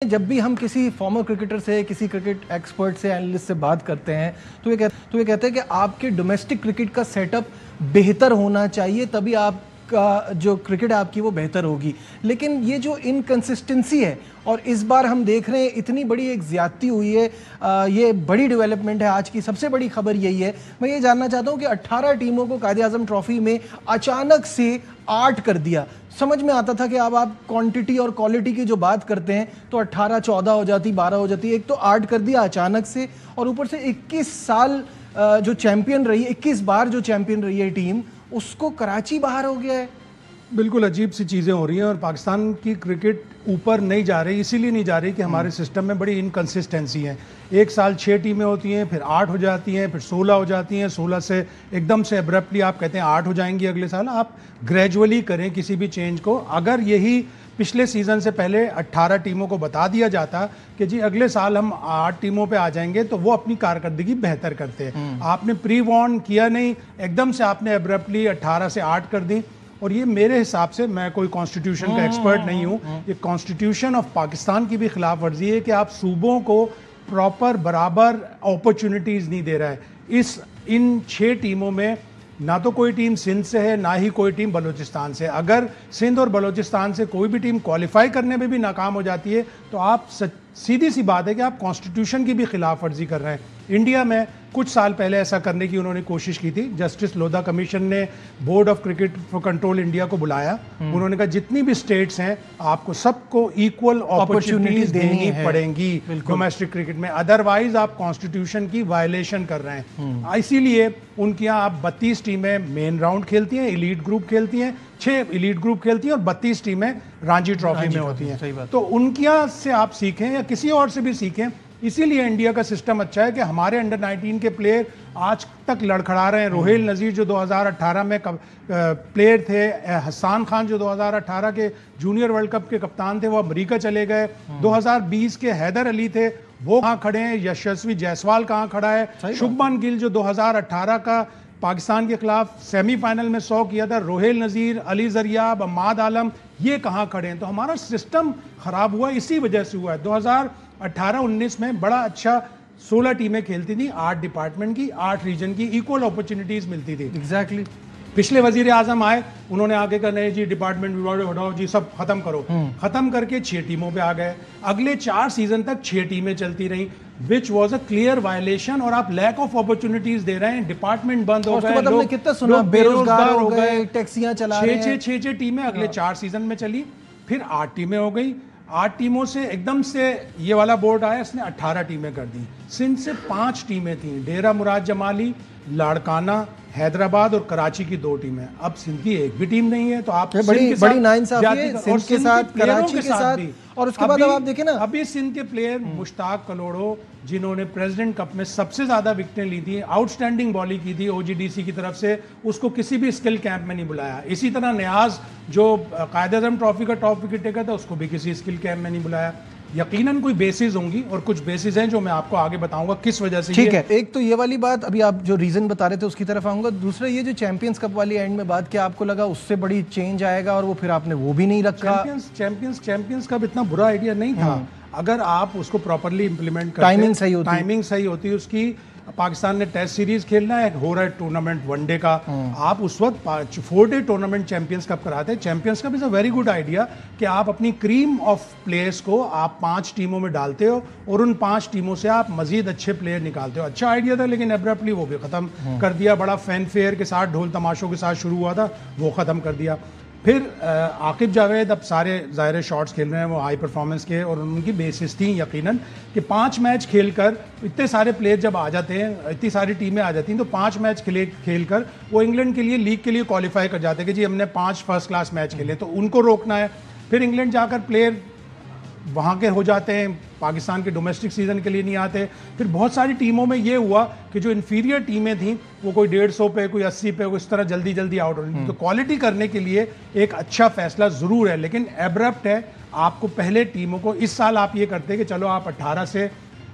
जब भी हम किसी फॉर्मर क्रिकेटर से, किसी क्रिकेट एक्सपर्ट से, एनालिस्ट से बात करते हैं तो ये कहते हैं कि आपके डोमेस्टिक क्रिकेट का सेटअप बेहतर होना चाहिए, तभी आपका जो क्रिकेट है आपकी वो बेहतर होगी। लेकिन ये जो इनकंसिस्टेंसी है, और इस बार हम देख रहे हैं इतनी बड़ी एक ज्यादती हुई है, ये बड़ी डेवलपमेंट है। आज की सबसे बड़ी खबर यही है। मैं ये जानना चाहता हूँ कि 18 टीमों को कायदे-ए-आज़म ट्रॉफी में अचानक से 8 कर दिया। समझ में आता था कि अब आप क्वांटिटी और क्वालिटी की जो बात करते हैं तो 18, 14 हो जाती, 12 हो जाती, एक तो 8 कर दिया अचानक से, और ऊपर से 21 साल जो चैंपियन रही है, 21 बार जो चैंपियन रही है टीम, उसको कराची बाहर हो गया है। बिल्कुल अजीब सी चीज़ें हो रही हैं और पाकिस्तान की क्रिकेट ऊपर नहीं जा रही, इसीलिए नहीं जा रही कि हमारे सिस्टम में बड़ी इनकंसिस्टेंसी है। एक साल 6 टीमें होती हैं, फिर 8 हो जाती हैं, फिर 16 हो जाती हैं, 16 से एकदम से एब्रप्टली आप कहते हैं 8 हो जाएंगी अगले साल। आप ग्रेजुअली करें किसी भी चेंज को। अगर यही पिछले सीज़न से पहले 18 टीमों को बता दिया जाता कि जी अगले साल हम 8 टीमों पे आ जाएंगे, तो वो अपनी कारकर्दगी बेहतर करते हैं। आपने प्री वॉर्न किया नहीं, एकदम से आपने एब्रप्टली 18 से 8 कर दी। और ये मेरे हिसाब से, मैं कोई कॉन्स्टिट्यूशन का एक्सपर्ट नहीं हूँ, ये कॉन्स्टिट्यूशन ऑफ पाकिस्तान की भी खिलाफ वर्जी है कि आप सूबों को प्रॉपर बराबर अपॉर्चुनिटीज़ नहीं दे रहा है। इन 6 टीमों में ना तो कोई टीम सिंध से है, ना ही कोई टीम बलूचिस्तान से। अगर सिंध और बलूचिस्तान से कोई भी टीम क्वालिफाई करने में भी नाकाम हो जाती है तो आप सीधी सी बात है कि आप कॉन्स्टिट्यूशन की भी खिलाफ वर्जी कर रहे हैं। इंडिया में कुछ साल पहले ऐसा करने की उन्होंने कोशिश की थी। जस्टिस लोधा कमीशन ने board of cricket for control India को बुलाया। उन्होंने कहा जितनी भी स्टेट्स हैं आपको सबको इक्वल अपॉर्चुनिटीज देनी पड़ेंगी डोमेस्टिक क्रिकेट में, अदरवाइज आप कॉन्स्टिट्यूशन की वायलेशन कर रहे हैं। इसीलिए उनके यहाँ आप 32 टीमें मेन राउंड खेलती हैं, एलीट ग्रुप खेलती हैं, 6 एलीट ग्रुप खेलती हैं और 32 टीमें रांची ट्रॉफी में होती हैं। तो उनके यहाँ से आप सीखें या किसी और से भी सीखें। इसीलिए इंडिया का सिस्टम अच्छा है कि हमारे अंडर 19 के प्लेयर आज तक लड़खड़ा रहे हैं। रोहेल नज़ीर जो 2018 में प्लेयर थे, हसन खान जो 2018 के जूनियर वर्ल्ड कप के कप्तान थे, वो अमेरिका चले गए। 2020 के हैदर अली थे, वो कहाँ खड़े हैं। यशस्वी जायसवाल कहाँ खड़ा है। शुभमन गिल जो 2018 का पाकिस्तान के खिलाफ सेमीफाइनल में 100 किया था, रोहेल नज़ीर, अली जरियाब, अम्माद आलम, ये कहाँ खड़े हैं। तो हमारा सिस्टम खराब हुआ इसी वजह से हुआ है। 2018-19 में बड़ा अच्छा 16 टीमें खेलती थी, 8 डिपार्टमेंट की, 8 रीजन की, इक्वल अपॉर्चुनिटीज मिलती थी। एग्जैक्टली। पिछले वजीर आजम आए, उन्होंने आगे कहा नहीं जी डिपार्टमेंट हटाओ जी, सब खत्म करो। खत्म करके 6 टीमों पे आ गए। अगले 4 सीजन तक 6 टीमें चलती रहीं, which was a clear violation. और आप लैक ऑफ अपॉर्चुनिटीज दे रहे हैं, डिपार्टमेंट बंद हो गए, लोग कितना सुना, बेरोजगार हो गए, टैक्सियां चला रहे हैं। 6 टीमें अगले 4 सीजन में चली, फिर 8 टीमें हो गई। 8 टीमों से एकदम से ये वाला बोर्ड आया, इसने 18 टीमें कर दी। सिंध से 5 टीमें थी, डेरा मुराद जमाली, लाड़काना, हैदराबाद और कराची की 2 टीमें। अब सिंध की एक भी टीम नहीं है। तो आप बड़ी नाइंसाफी है सिंध के साथ, कराची के साथ भी। और उसके बाद अब आप देखें ना, अभी सिंध के प्लेयर मुश्ताक कलोड़ो, जिन्होंने प्रेसिडेंट कप में सबसे ज्यादा विकेटें ली थी, आउटस्टैंडिंग बॉलिंग की थी ओजीडीसी की तरफ से, उसको किसी भी स्किल कैंप में नहीं बुलाया। इसी तरह नियाज जो कायदे-ए-आज़म ट्रॉफी का टॉप विकेट टेकर था, उसको भी किसी स्किल कैंप में नहीं बुलाया। यकीनन कोई बेसिस होंगी और कुछ बेसिस हैं जो मैं आपको आगे बताऊंगा किस वजह से। ठीक है, एक तो ये वाली बात, अभी आप जो रीजन बता रहे थे उसकी तरफ आऊंगा। दूसरा ये जो चैंपियंस कप वाली एंड में बात, क्या आपको लगा उससे बड़ी चेंज आएगा और वो फिर आपने वो भी नहीं रखा? चैंपियंस कप इतना बुरा आइडिया नहीं था अगर आप उसको प्रॉपर्ली इंप्लीमेंट करते। टाइमिंग सही होती उसकी। पाकिस्तान ने टेस्ट सीरीज खेलना है, हो रहा है टूर्नामेंट वनडे का, आप उस वक्त 4-डे टूर्नामेंट चैंपियंस कप कराते हैं। Champions cup is a very good idea कि आप अपनी क्रीम ऑफ प्लेयर्स को आप 5 टीमों में डालते हो और उन 5 टीमों से आप मजीद अच्छे प्लेयर निकालते हो। अच्छा आइडिया था, लेकिन एब्रप्टली वो भी खत्म कर दिया। बड़ा फैनफेयर के साथ, ढोल तमाशों के साथ शुरू हुआ था, वो खत्म कर दिया। फिर आकिब जावेद अब सारे ज़ाहिर शॉट्स खेल रहे हैं, वो हाई परफॉर्मेंस के, और उनकी बेसिस थी यकीनन कि 5 मैच खेलकर इतने सारे प्लेयर जब आ जाते हैं, इतनी सारी टीमें आ जाती हैं, तो 5 मैच खेलकर वो इंग्लैंड के लिए, लीग के लिए क्वालिफाई कर जाते हैं कि जी हमने 5 फर्स्ट क्लास मैच खेले, तो उनको रोकना है। फिर इंग्लैंड जाकर प्लेयर वहाँ के हो जाते हैं, पाकिस्तान के डोमेस्टिक सीजन के लिए नहीं आते। फिर बहुत सारी टीमों में ये हुआ कि जो इन्फीरियर टीमें थीं वो कोई 150 पे, कोई 80 पे, इस तरह जल्दी जल्दी आउट हो रही थी। तो क्वालिटी करने के लिए एक अच्छा फैसला ज़रूर है, लेकिन एब्रप्ट है। आपको पहले टीमों को, इस साल आप ये करते कि चलो आप 18 से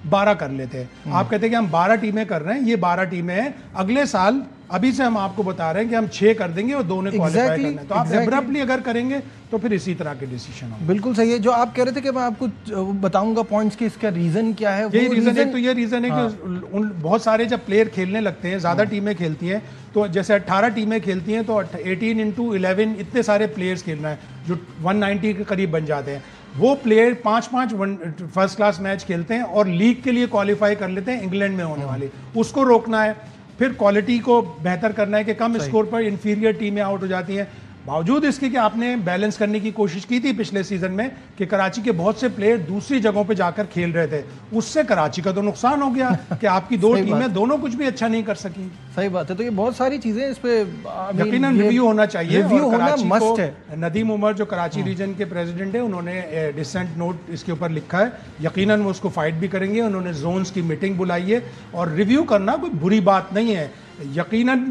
12 कर लेते हैं। आप कहते हैं कि हम 12 टीमें कर रहे हैं, ये 12 टीमें हैं, अगले साल अभी से हम आपको बता रहे हैं कि हम 6 कर देंगे और 2 ने क्वालिफाई करना है। तो आप एब्रप्टली अगर करेंगे तो फिर इसी तरह के डिसीजन होंगे। बिल्कुल सही है। जो आप कह रहे थे कि मैं आपको बताऊंगा पॉइंट्स की, इसका रीजन क्या है? यही रीजन है। तो ये रीजन है कि उन बहुत सारे जब प्लेयर खेलने लगते हैं, ज्यादा टीमें खेलती हैं, तो जैसे 18 टीमें खेलती हैं तो 18 इंटू 11 इतने सारे प्लेयर्स खेलना है जो 190 के करीब बन जाते हैं। वो प्लेयर 5-5 फर्स्ट क्लास मैच खेलते हैं और लीग के लिए क्वालिफाई कर लेते हैं इंग्लैंड में होने वाली, उसको रोकना है। फिर क्वालिटी को बेहतर करना है कि कम स्कोर पर इंफीरियर टीमें आउट हो जाती हैं। बावजूद इसके कि आपने बैलेंस करने की कोशिश की थी पिछले सीजन में कि कराची के बहुत से प्लेयर दूसरी जगहों पे जाकर खेल रहे थे, उससे कराची का तो नुकसान हो गया कि आपकी दो टीमें दोनों कुछ भी अच्छा नहीं कर सकी। सही बात है। तो ये बहुत सारी चीजें इस पे यकीनन रिव्यू होना चाहिए। रिव्यू होना मस्ट है। नदीम उमर जो कराची रीजन के प्रेसिडेंट है, उन्होंने डिसेंट नोट इसके ऊपर लिखा है, यकीनन वो उसको फाइट भी करेंगे। उन्होंने जोन्स की मीटिंग बुलाई है और रिव्यू करना कोई बुरी बात नहीं है। यकीनन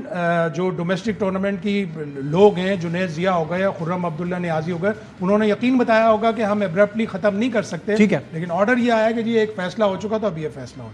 जो डोमेस्टिक टूर्नामेंट की लोग हैं, जुनैद जिया हो गए या खुर्रम अब्दुल्ला नियाजी हो गए, उन्होंने यकीन बताया होगा कि हम एब्रप्टली खत्म नहीं कर सकते। ठीक है, लेकिन ऑर्डर ये आया कि जी एक फैसला हो चुका तो अब ये फैसला हो चुका।